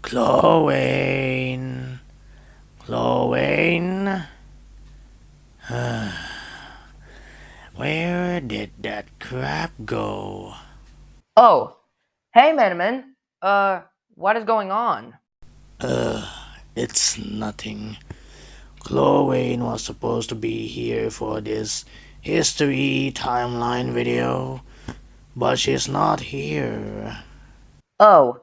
Chloe. Chloe. Where did that crap go? Oh, hey Medimon. What is going on? It's nothing. Chloe was supposed to be here for this history timeline video, but she's not here. Oh,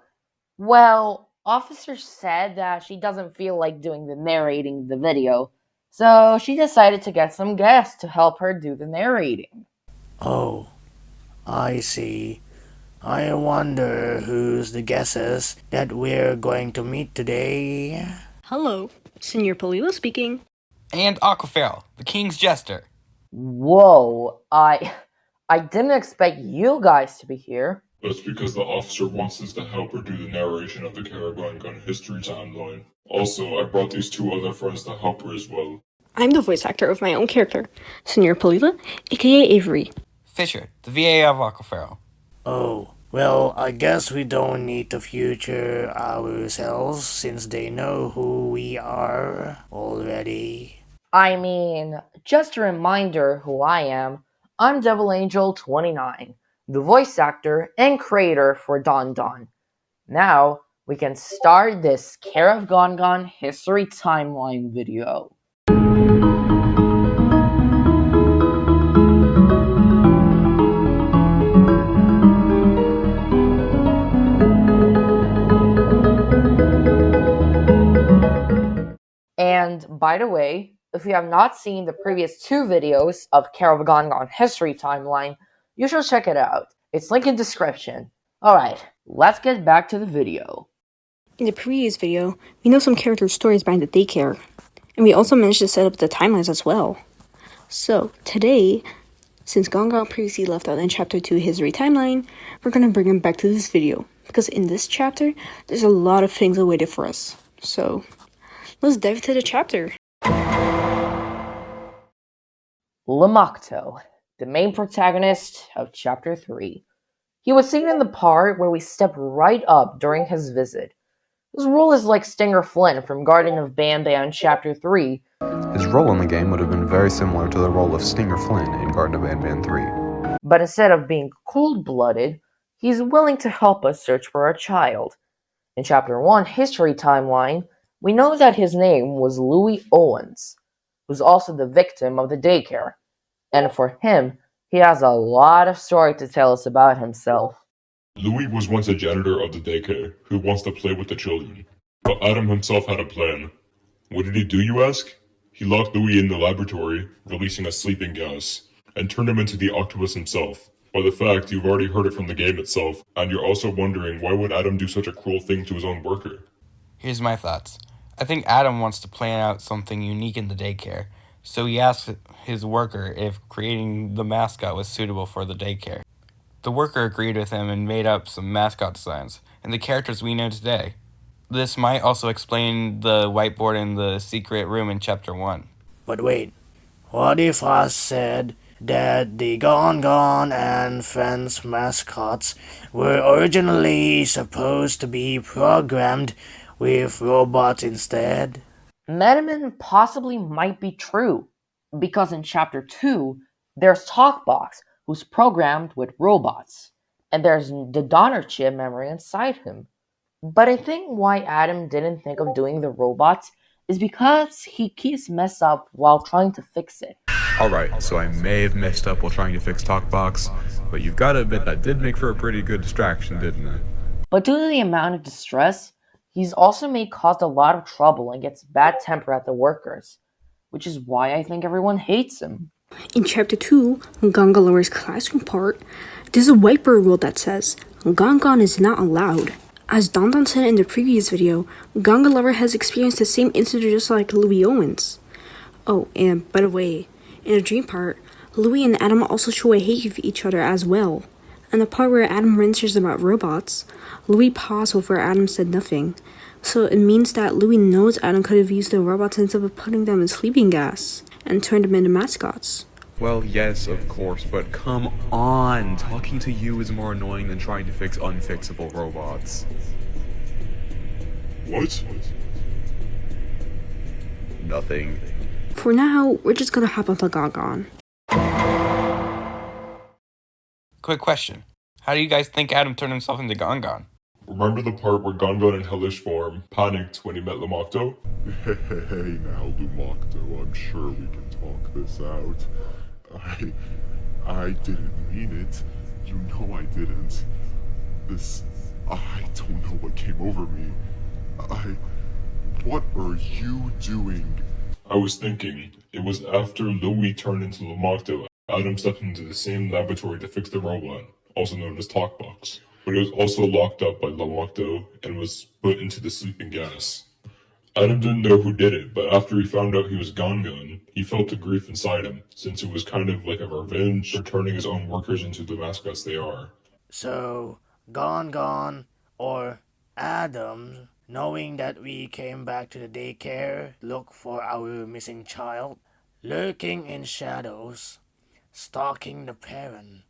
well, officer said that she doesn't feel like doing the narrating the video, so she decided to get some guests to help her do the narrating. Oh, I see. I wonder who's the guesses that we're going to meet today. Hello, Senior Polilla speaking. And Aquafarrell, the King's Jester. Whoa, I didn't expect you guys to be here. That's because the officer wants us to help her do the narration of the Gongon history timeline. Also, I brought these two other friends to help her as well. I'm the voice actor of my own character, Senior Polilla, aka Avery. Fisher, the VA of Aquafarrell. Oh, well, I guess we don't need to future ourselves since they know who we are already. I mean, just a reminder who I am. I'm Devil Angel 29, the voice actor and creator for Dondon. Now, we can start this COGG Gongon history timeline video. And by the way, if you have not seen the previous two videos of COGG Gongon history timeline, you should check it out. It's linked in description. Alright, let's get back to the video. In the previous video, we know some character stories behind the daycare, and we also managed to set up the timelines as well. So, today, since Gongon previously left out in Chapter 2 History Timeline, we're gonna bring him back to this video, because in this chapter, there's a lot of things awaited for us. So, let's dive into the chapter. Lumocto, the main protagonist of Chapter 3. He was seen in the part where we step right up during his visit. His role is like Stinger Flynn from Garden of Bandia in Chapter 3. His role in the game would have been very similar to the role of Stinger Flynn in Garden of Bandia 3. But instead of being cold-blooded, he's willing to help us search for our child. In Chapter 1 History Timeline, we know that his name was Louis Owens, who's also the victim of the daycare. And for him, he has a lot of story to tell us about himself. Louis was once a janitor of the daycare who wants to play with the children. But Adam himself had a plan. What did he do, you ask? He locked Louis in the laboratory, releasing a sleeping gas, and turned him into the octopus himself. By the fact, you've already heard it from the game itself, and you're also wondering why would Adam do such a cruel thing to his own worker? Here's my thoughts. I think Adam wants to plan out something unique in the daycare, so he asked his worker if creating the mascot was suitable for the daycare. The worker agreed with him and made up some mascot designs, and the characters we know today. This might also explain the whiteboard in the secret room in Chapter 1. But wait, what if I said that the Gongon and Friends mascots were originally supposed to be programmed with robots instead? Medimon possibly might be true, because in Chapter 2, there's Talkbox, who's programmed with robots, and there's the Donner chip memory inside him. But I think why Adam didn't think of doing the robots is because he keeps mess up while trying to fix it. Alright, so I may have messed up while trying to fix TalkBox, but you've got to admit that did make for a pretty good distraction, didn't it? But due to the amount of distress, he's also caused a lot of trouble and gets bad temper at the workers, which is why I think everyone hates him. In Chapter 2, Gongolower's classroom part, there's a whiteboard rule that says, Gongon is not allowed. As Dondon said in the previous video, Gongolower has experienced the same incident just like Louis Owens. Oh, and by the way, in the dream part, Louis and Adam also show a hate of each other as well. And the part where Adam answers about robots, Louis paused before Adam said nothing. So it means that Louis knows Adam could have used the robots instead of putting them in sleeping gas and turned them into mascots. Well, yes, of course, but come on! Talking to you is more annoying than trying to fix unfixable robots. What? Nothing. For now, we're just gonna hop onto Gongon. Quick question. How do you guys think Adam turned himself into Gongon? Remember the part where Gongon in hellish form panicked when he met Lumocto? Hey now, Lumocto, I'm sure we can talk this out. I didn't mean it. You know I didn't. I don't know what came over me. What are you doing? I was thinking, it was after Louis turned into Lumocto, Adam stepped into the same laboratory to fix the robot, also known as Talkbox. But it was also locked up by Lumocto and was put into the sleeping gas. Adam didn't know who did it, but after he found out he was Gongon, he felt the grief inside him, since it was kind of like a revenge for turning his own workers into the mascots they are. So, Gongon or Adam, knowing that we came back to the daycare, look for our missing child, lurking in shadows, stalking the parent.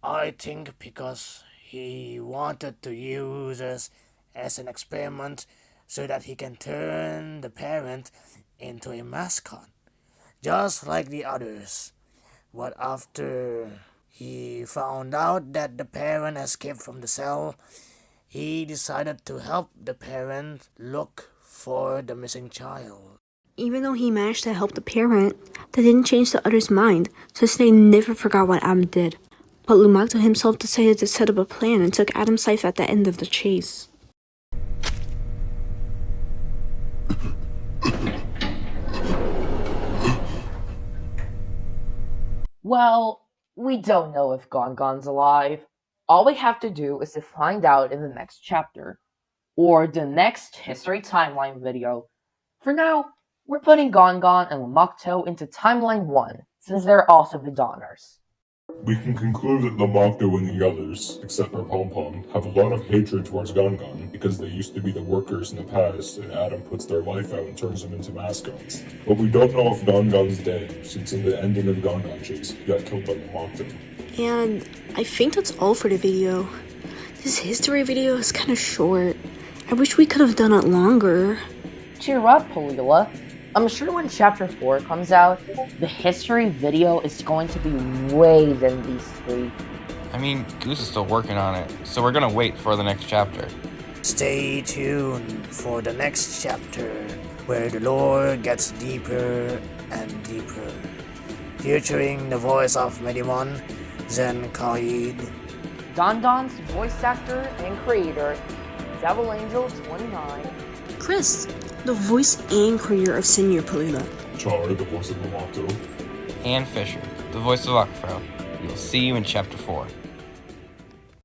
I think because he wanted to use us as an experiment so that he can turn the parent into a mascot, just like the others. But after he found out that the parent escaped from the cell, he decided to help the parent look for the missing child. Even though he managed to help the parent, that didn't change the others' mind, since they never forgot what Adam did. But Lumocto himself decided to set up a plan and took Adam's life at the end of the chase. Well, we don't know if Gongon's alive. All we have to do is to find out in the next chapter, or the next History Timeline video. For now, we're putting Gongon and Lumocto into Timeline 1, since they're also the Donners. We can conclude that Lumocto and the others, except for Pom Pom, have a lot of hatred towards Gongon because they used to be the workers in the past and Adam puts their life out and turns them into mascots. But we don't know if Gongon's dead, since in the ending of the Gongon chase, he got killed by Lumocto. And I think that's all for the video. This history video is kinda short. I wish we could have done it longer. Cheer up, Polilla. I'm sure when Chapter 4 comes out, the history video is going to be way than these 3. I mean, Goose is still working on it, so we're gonna wait for the next chapter. Stay tuned for the next chapter, where the lore gets deeper and deeper. Featuring the voice of Medimon, Zen COGG. Dondon's voice actor and creator, Devil Angel 29. Cryst, the voice and creator of Senior Polilla. Char, the voice of Lumocto. And Fisher, the voice of Akro. We'll see you in Chapter 4.